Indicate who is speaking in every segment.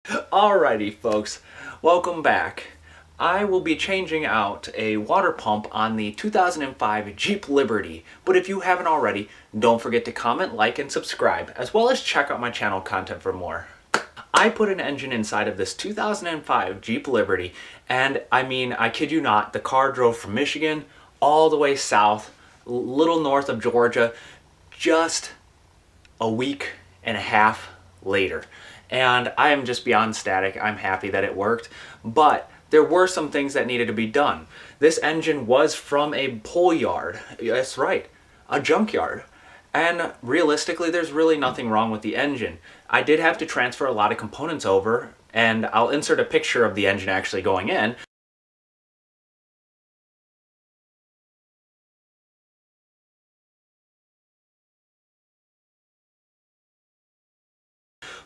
Speaker 1: Alrighty folks, welcome back. I will be changing out a water pump on the 2005 Jeep Liberty, but if you haven't already, don't forget to comment, like, and subscribe, as well as check out my channel content for more. I put an engine inside of this 2005 Jeep Liberty, and I kid you not, the car drove from Michigan all the way south, a little north of Georgia, just a week and a half later. And I am just beyond ecstatic. I'm happy that it worked, but there were some things that needed to be done. This engine was from a pull yard. That's right, a junkyard. And realistically, there's really nothing wrong with the engine. I did have to transfer a lot of components over, and I'll insert a picture of the engine actually going in.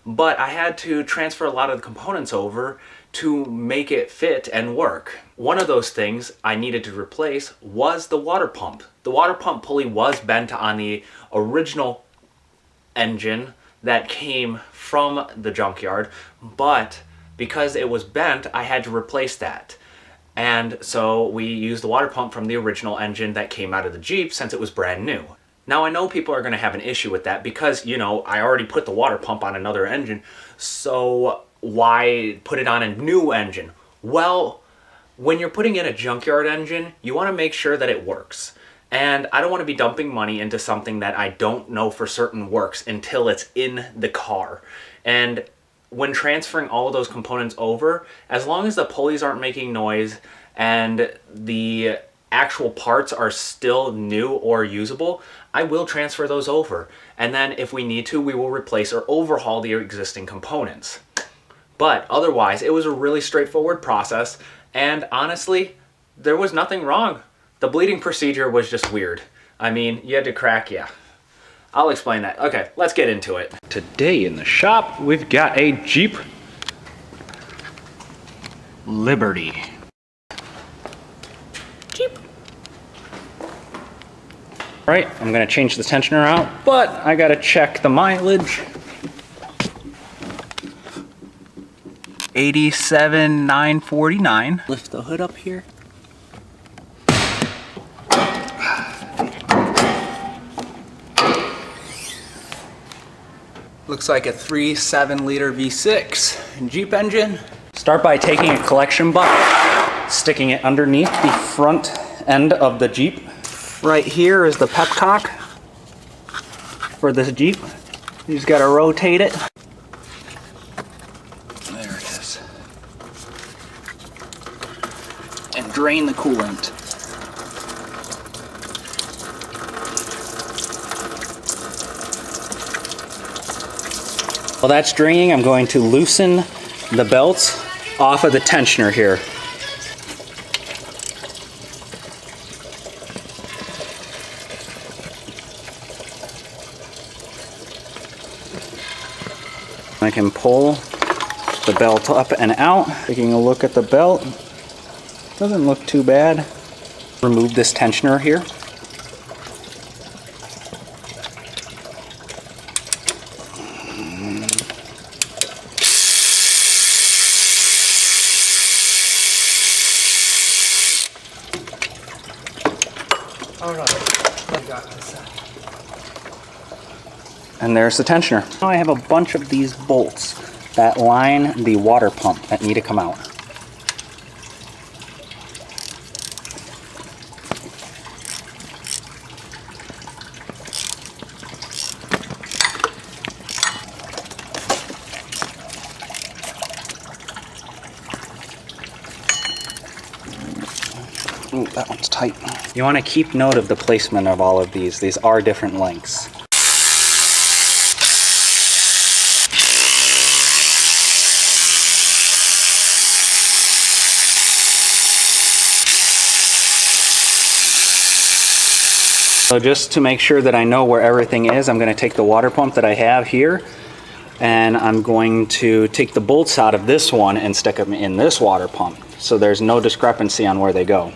Speaker 1: But I had to transfer a lot of the components over to make it fit and work. One of those things I needed to replace was the water pump. The water pump pulley was bent on the original engine that came from the junkyard, but because it was bent, I had to replace that. And so we used the water pump from the original engine that came out of the Jeep since it was brand new. Now I know people are going to have an issue with that because, you know, I already put the water pump on another engine, so why put it on a new engine? Well, when you're putting in a junkyard engine, you want to make sure that it works. And I don't want to be dumping money into something that I don't know for certain works until it's in the car. And when transferring all of those components over, as long as the pulleys aren't making noise and the actual parts are still new or usable, I will transfer those over. And then if we need to, we will replace or overhaul the existing components. But otherwise, it was a really straightforward process. And honestly, there was nothing wrong. The bleeding procedure was just weird. I mean, you had to crack, yeah. I'll explain that. Okay, let's get into it. Today in the shop, we've got a Jeep Liberty. Right, I'm gonna change the tensioner out, but I gotta check the mileage. 87,949. Lift the hood up here. Looks like a 3.7 liter V6 Jeep engine. Start by taking a collection bucket, sticking it underneath the front end of the Jeep. Right here is the pepcock for this Jeep. You just gotta rotate it. There it is. And drain the coolant. While that's draining, I'm going to loosen the belts off of the tensioner here. I can pull the belt up and out. Taking a look at the belt, doesn't look too bad. Remove this tensioner here. All right, I got this. And there's the tensioner. Now I have a bunch of these bolts that line the water pump that need to come out. Ooh, that one's tight. You want to keep note of the placement of all of these. These are different lengths. So just to make sure that I know where everything is, I'm going to take the water pump that I have here, and I'm going to take the bolts out of this one and stick them in this water pump, so there's no discrepancy on where they go.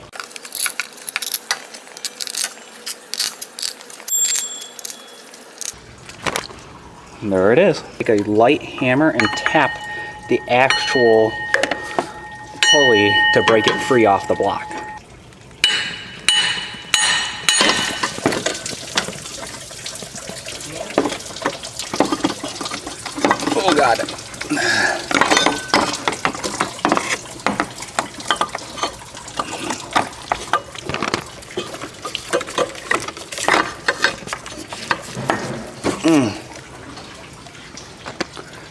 Speaker 1: And there it is. Take a light hammer and tap
Speaker 2: the actual pulley to break it free off the block. Oh God.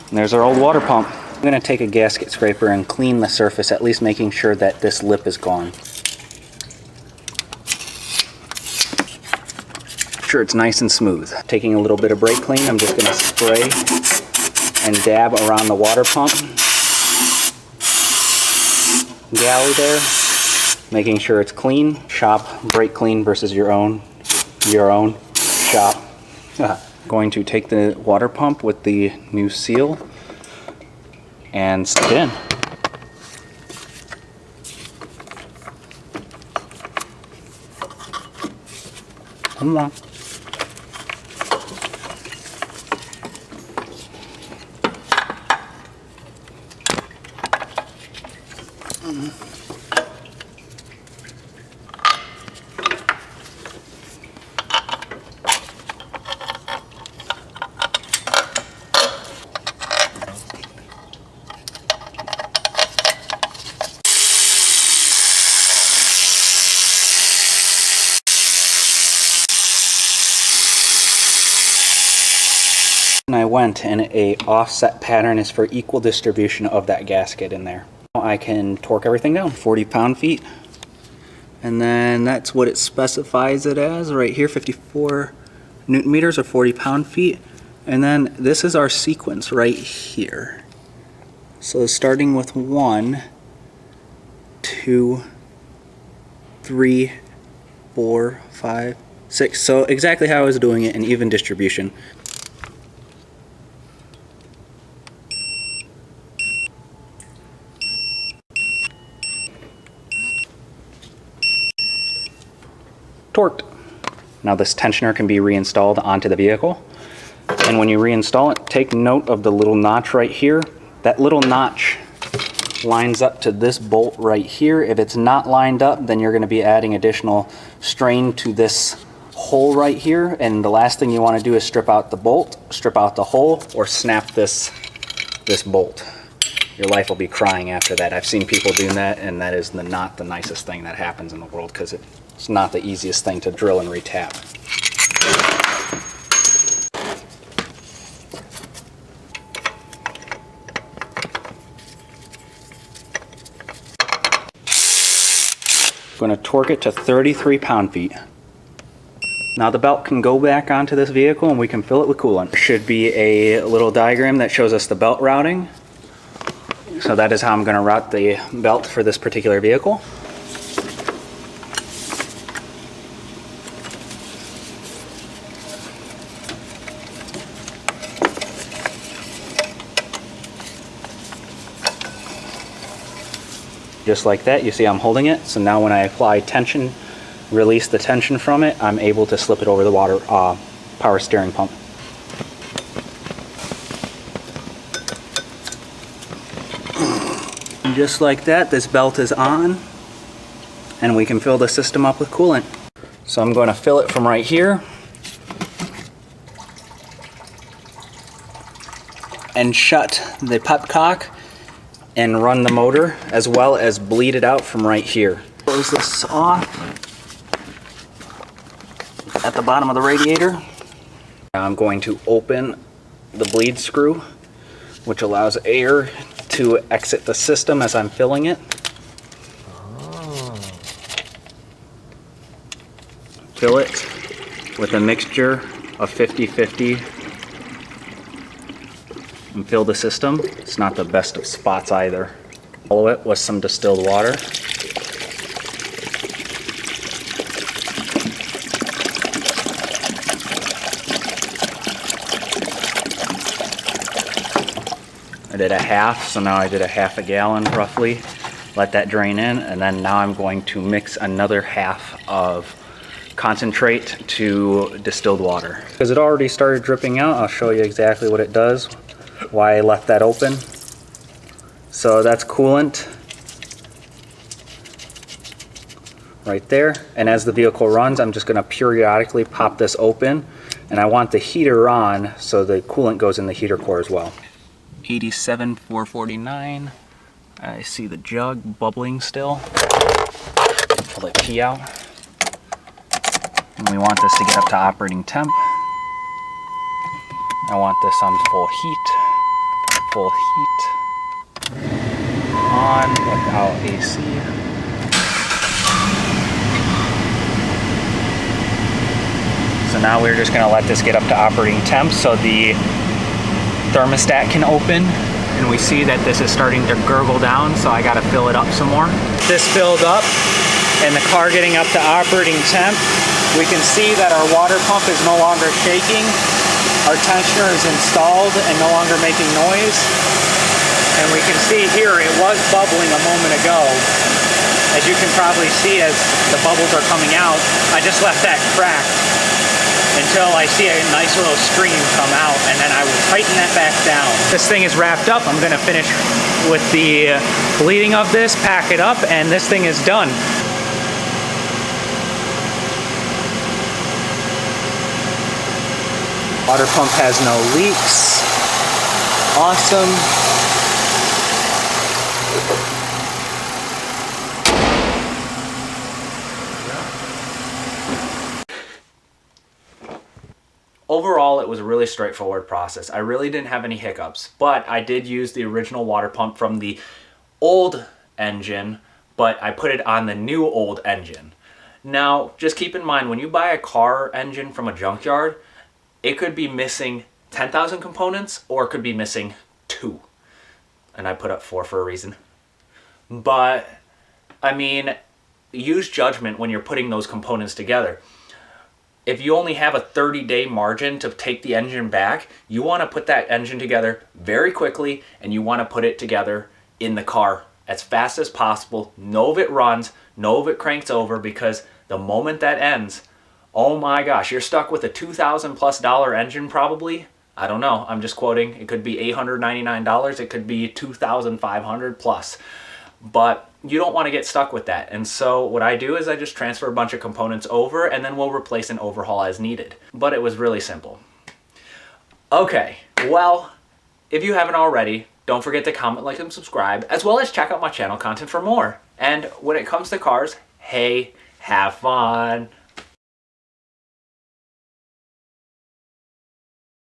Speaker 2: And there's our old water pump. I'm going to take a gasket scraper and clean the surface, at least making sure that this lip is gone. Sure, it's nice and smooth. Taking a little bit of brake clean, I'm just going to spray and dab around the water pump galley there, making sure it's clean. Shop brake clean versus your own shop. Going to take the water pump with the new seal and stick it in. Come on. And I went, and a offset pattern is for equal distribution of that gasket in there. I can torque everything down, 40 pound-feet, and then that's what it specifies it as right here, 54 Newton meters or 40 pound-feet. And then this is our sequence right here. So starting with 1, 2, 3, 4, 5, 6. So exactly how I was doing it in even distribution. Torqued. Now this tensioner can be reinstalled onto the vehicle. And when you reinstall it, take note of the little notch right here. That little notch lines up to this bolt right here. If it's not lined up, then you're going to be adding additional strain to this hole right here. And the last thing you want to do is strip out the bolt, strip out the hole, or snap this bolt. Your life will be crying after that. I've seen people doing that, and that is not the nicest thing that happens in the world, because it's not the easiest thing to drill and retap. I'm going to torque it to 33 pound-feet. Now the belt can go back onto this vehicle and we can fill it with coolant. There should be a little diagram that shows us the belt routing. So that is how I'm going to route the belt for this particular vehicle. Just like that, you see I'm holding it. So now when I apply tension, release the tension from it, I'm able to slip it over the water power steering pump. And just like that, this belt is on, and we can fill the system up with coolant. So I'm going to fill it from right here and shut the pepcock and run the motor, as well as bleed it out from right here. Close this off at the bottom of the radiator. Now I'm going to open the bleed screw, which allows air to exit the system as I'm filling it. Fill it with a mixture of 50-50 and fill the system. It's not the best of spots either. Follow it with some distilled water. I did a half, so now I did a half a gallon roughly. Let that drain in, and then now I'm going to mix another half of concentrate to distilled water. Because it already started dripping out, I'll show you exactly what it does, why I left that open. So that's coolant right there. And as the vehicle runs, I'm just going to periodically pop this open. And I want the heater on so the coolant goes in the heater core as well. 87,449. I see the jug bubbling still. Pull the key out. And we want this to get up to operating temp. I want this on full heat. Full heat. On without AC. So now we're just going to let this get up to operating temp so the thermostat can open. And we see that this is starting to gurgle down, so I got to fill it up some more. This filled up and the car getting up to operating temp. We can see that our water pump is no longer shaking. Our tensioner is installed and no longer making noise. And we can see here it was bubbling a moment ago. As you can probably see as the bubbles are coming out, I just left that cracked until I see a nice little stream come out, and then I will tighten that back down. This thing is wrapped up. I'm gonna finish with the bleeding of this, pack it up, and this thing is done. Water pump has no leaks. Awesome.
Speaker 1: Overall, it was a really straightforward process. I really didn't have any hiccups, but I did use the original water pump from the old engine, but I put it on the new old engine. Now, just keep in mind, when you buy a car engine from a junkyard, it could be missing 10,000 components or it could be missing 2. And I put up 4 for a reason. But, I mean, use judgment when you're putting those components together. If you only have a 30-day margin to take the engine back, you want to put that engine together very quickly, and you want to put it together in the car as fast as possible. Know if it runs, know if it cranks over, because the moment that ends, oh my gosh, you're stuck with a $2,000+ engine probably. I don't know, I'm just quoting. It could be $899, it could be $2,500 plus. But you don't want to get stuck with that. And so what I do is I just transfer a bunch of components over, and then we'll replace and overhaul as needed. But it was really simple. Okay, well, if you haven't already, don't forget to comment, like, and subscribe, as well as check out my channel content for more. And when it comes to cars, hey, have fun.